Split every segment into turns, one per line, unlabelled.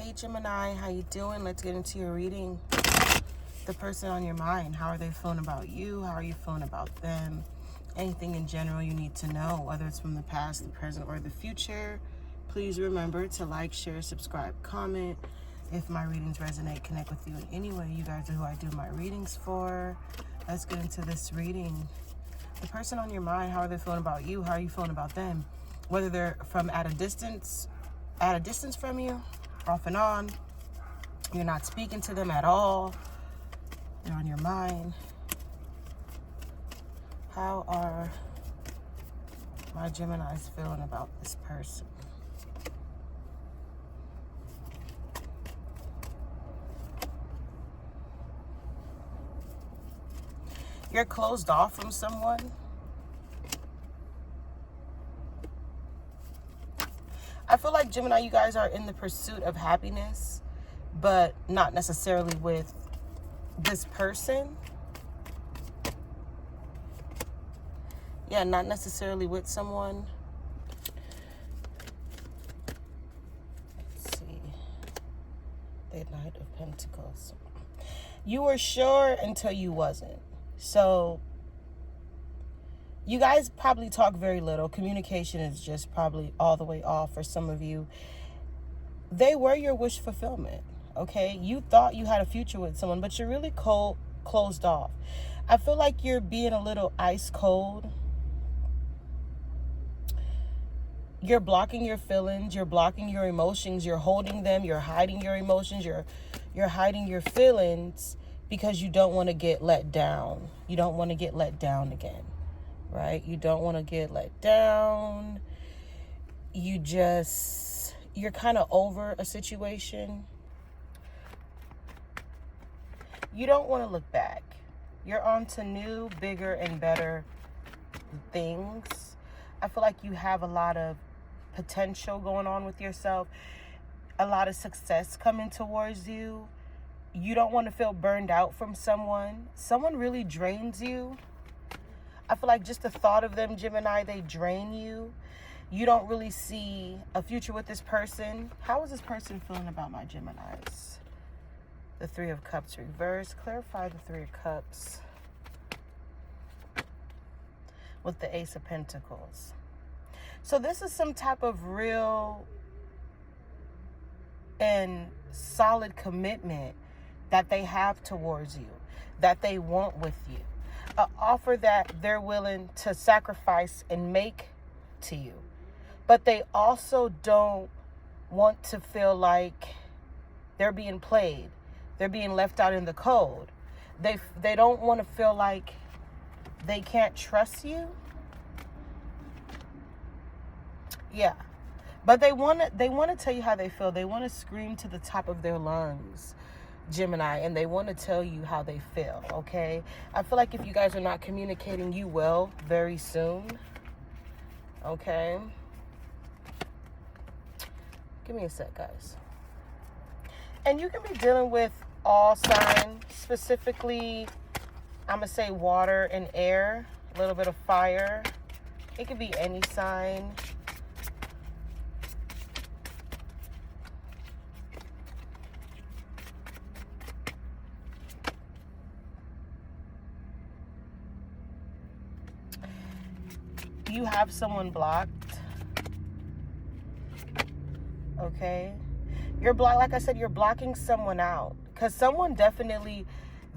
Hey Gemini, how you doing? Let's get into your reading. The person on your mind, how are they feeling about you? How are you feeling about them? Anything in general you need to know, whether it's from the past, the present, or the future. Please remember to like, share, subscribe, comment. If my readings resonate, connect with you in any way. You guys are who I do my readings for. Let's get into this reading. The person on your mind, how are they feeling about you? How are you feeling about them? Whether they're from at a distance from you, off and on, you're not speaking to them at all, they're on your mind. How are my Geminis feeling about this person? You're closed off from someone. I feel like, Gemini, you guys are in the pursuit of happiness, but not necessarily with this person. Yeah, not necessarily with someone. Let's see. The Knight of Pentacles. You were sure until you wasn't. So you guys probably talk very little. Communication is just probably all the way off for some of you. They were your wish fulfillment, okay? You thought you had a future with someone, but you're really closed off. I feel like you're being a little ice cold. You're blocking your feelings. You're blocking your emotions. You're holding them. You're hiding your emotions. You're hiding your feelings because you don't want to get let down. You don't want to get let down again. Right? You don't want to get let down. You're kind of over a situation. You don't want to look back. You're on to new, bigger, and better things. I feel like you have a lot of potential going on with yourself. A lot of success coming towards you. You don't want to feel burned out from someone. Someone really drains you. I feel like just the thought of them, Gemini, they drain you. You don't really see a future with this person. How is this person feeling about my Geminis? The Three of Cups reverse. Clarify the Three of Cups with the Ace of Pentacles. So this is some type of real and solid commitment that they have towards you, that they want with you. An offer that they're willing to sacrifice and make to you. But they also don't want to feel like they're being played. They're being left out in the cold. They don't want to feel like they can't trust you. Yeah. But they want to tell you how they feel. They want to scream to the top of their lungs, Gemini, and they want to tell you how they feel, okay? I feel like if you guys are not communicating, you will very soon, okay? Give me a sec, guys. And you can be dealing with all signs, specifically, I'm going to say water and air, a little bit of fire. It could be any sign. You have someone blocked, okay? You're blocked, like I said, you're blocking someone out because someone definitely,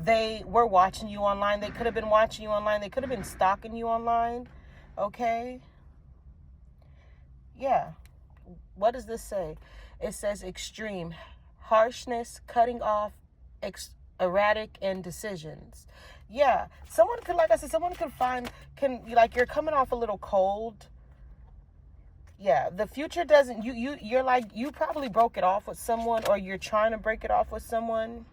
they were watching you online. They could have been watching you online. They could have been stalking you online, okay? Yeah. What does this say? It says extreme harshness, cutting off, erratic indecisions. Yeah, someone could, like I said, like, you're coming off a little cold. Yeah, the future doesn't, you're like, you probably broke it off with someone, or you're trying to break it off with someone.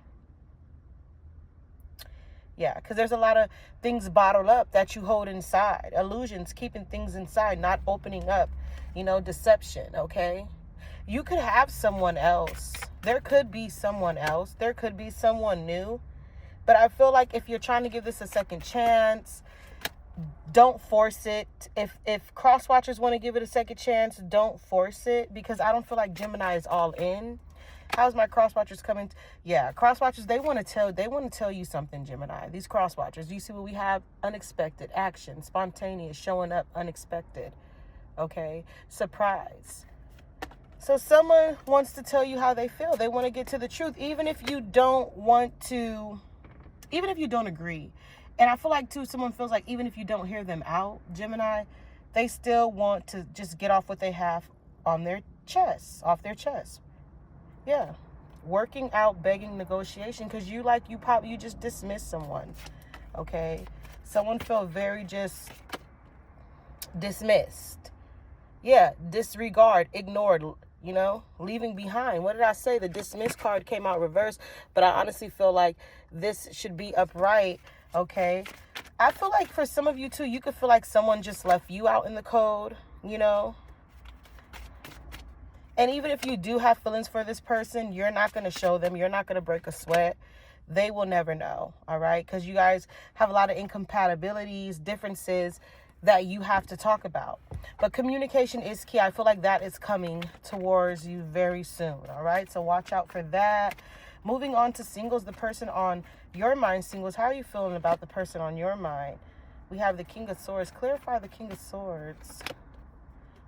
Yeah, because there's a lot of things bottled up that you hold inside. Illusions, keeping things inside, not opening up, deception, okay? You could have someone else. There could be someone else. There could be someone new. But I feel like if you're trying to give this a second chance, don't force it. If cross watchers want to give it a second chance, don't force it, because I don't feel like Gemini is all in. How's my cross watchers coming? Yeah, cross watchers, they want to tell you something, Gemini. These cross watchers, you see what we have? Unexpected action, spontaneous, showing up, unexpected. Okay, surprise. So someone wants to tell you how they feel. They want to get to the truth, even if you don't agree. And I feel like too, someone feels like even if you don't hear them out, Gemini, they still want to just get off what they have on their chest, off their chest. Yeah. Working out, begging, negotiation, because you just dismiss someone. Okay. Someone felt very just dismissed. Yeah. Disregard, ignored, leaving behind. What did I say? The dismiss card came out reversed, but I honestly feel like this should be upright. Okay. I feel like for some of you too, you could feel like someone just left you out in the code, And even if you do have feelings for this person, you're not going to show them. You're not going to break a sweat. They will never know. All right. Because you guys have a lot of incompatibilities, differences that you have to talk about. But communication is key. I feel like that is coming towards you very soon. All right. So watch out for that. Moving on to singles, the person on your mind, singles. How are you feeling about the person on your mind? We have the King of Swords. Clarify the King of Swords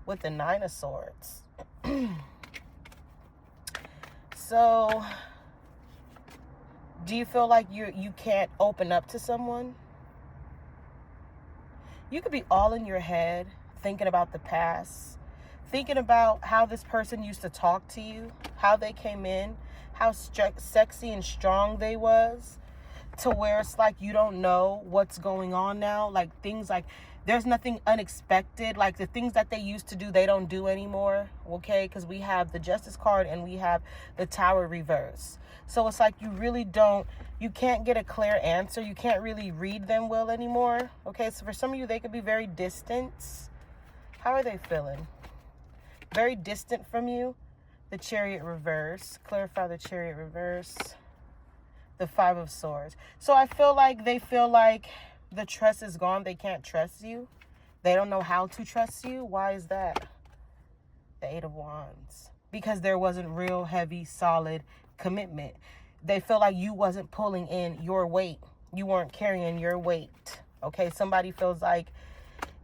with the Nine of Swords. So, do you feel like you can't open up to someone? You could be all in your head thinking about the past, thinking about how this person used to talk to you, how they came in, how sexy and strong they was, to where it's like you don't know what's going on now. Like things like there's nothing unexpected. Like the things that they used to do, they don't do anymore. Okay, because we have the Justice card and we have the Tower reverse. So it's like you can't get a clear answer. You can't really read them well anymore. Okay, so for some of you, they could be very distant. How are they feeling? Very distant from you. The Chariot reverse. Clarify the Chariot reverse. The Five of Swords. So I feel like they feel like the trust is gone. They can't trust you. They don't know how to trust you. Why is that? The Eight of Wands. Because there wasn't real heavy, solid commitment. They feel like you wasn't pulling in your weight. You weren't carrying your weight. Okay. Somebody feels like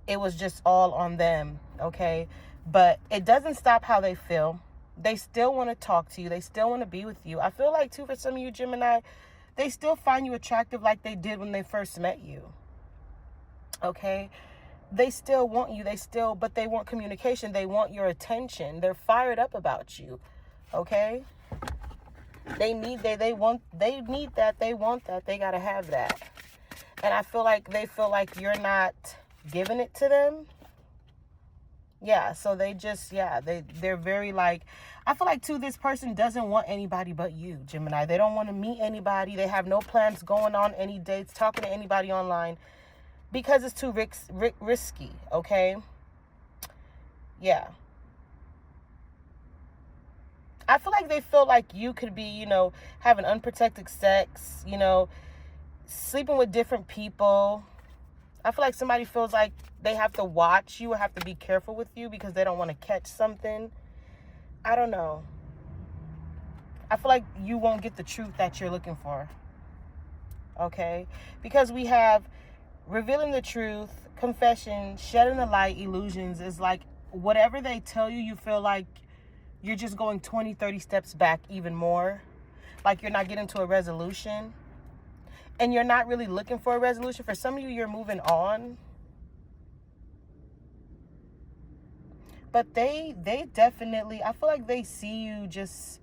it was just all on them. Okay. But it doesn't stop how they feel. They still want to talk to you. They still want to be with you. I feel like too, for some of you Gemini, they still find you attractive like they did when they first met you. Okay. They still want you. But they want communication. They want your attention. They're fired up about you. Okay. They need that. They want that. They got to have that. And I feel like they feel like you're not giving it to them. Yeah. So they just, they're very like, I feel like too, this person doesn't want anybody but you, Gemini. They don't want to meet anybody. They have no plans going on any dates, talking to anybody online because it's too risky. Okay. Yeah. I feel like they feel like you could be, having unprotected sex, sleeping with different people. I feel like somebody feels like they have to watch you or have to be careful with you because they don't want to catch something. I don't know. I feel like you won't get the truth that you're looking for. Okay? Because we have revealing the truth, confession, shedding the light, illusions is like whatever they tell you, you feel like you're just going 20, 30 steps back even more. Like you're not getting to a resolution. And you're not really looking for a resolution. For some of you, you're moving on. But they definitely, I feel like they see you just,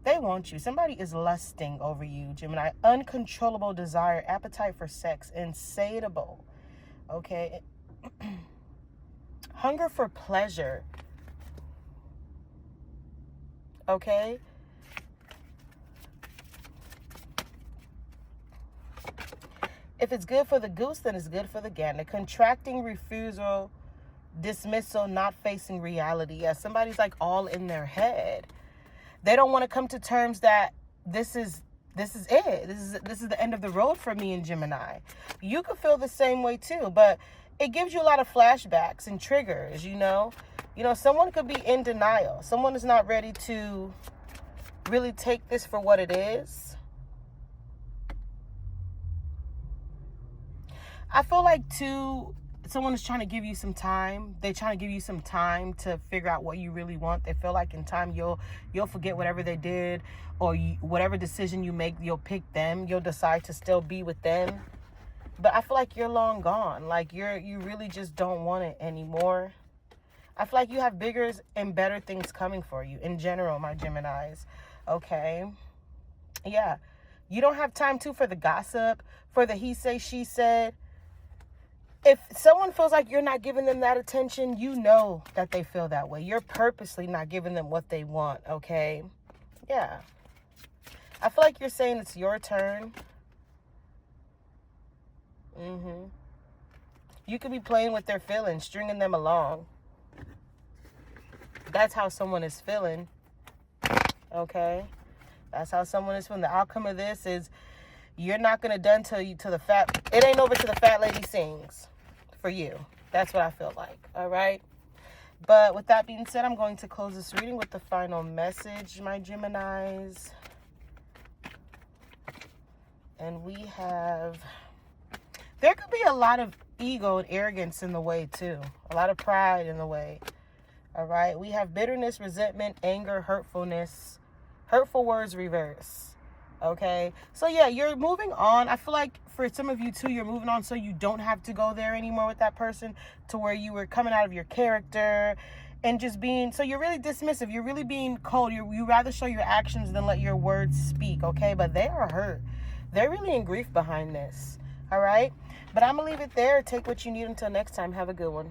they want you. Somebody is lusting over you, Gemini. Uncontrollable desire, appetite for sex, insatiable. Okay. Hunger for pleasure. Okay. If it's good for the goose, then it's good for the gander. Contracting, refusal, dismissal, not facing reality. Yeah, somebody's like all in their head. They don't want to come to terms that this is it. This is the end of the road for me in Gemini. You could feel the same way too, but it gives you a lot of flashbacks and triggers, Someone could be in denial. Someone is not ready to really take this for what it is. I feel like, too, someone is trying to give you some time. They're trying to give you some time to figure out what you really want. They feel like in time you'll forget whatever they did, or whatever decision you make, you'll pick them. You'll decide to still be with them. But I feel like you're long gone. Like you really just don't want it anymore. I feel like you have bigger and better things coming for you in general, my Geminis. Okay? Yeah. You don't have time for the gossip, for the he say, she said. If someone feels like you're not giving them that attention, you know that they feel that way. You're purposely not giving them what they want, okay? Yeah. I feel like you're saying it's your turn. You could be playing with their feelings, stringing them along. That's how someone is feeling, okay? That's how someone is feeling. The outcome of this is you're not going to done till the fat... It ain't over till the fat lady sings for you. That's what I feel like, all right? But with that being said, I'm going to close this reading with the final message, my Geminis. And we have... There could be a lot of ego and arrogance in the way, too. A lot of pride in the way. All right? We have bitterness, resentment, anger, hurtfulness. Hurtful words reverse. Okay? So, yeah, you're moving on. I feel like for some of you, too, you're moving on so you don't have to go there anymore with that person, to where you were coming out of your character and just being... So you're really dismissive. You're really being cold. You rather show your actions than let your words speak. Okay? But they are hurt. They're really in grief behind this. All right? But I'm going to leave it there. Take what you need until next time. Have a good one.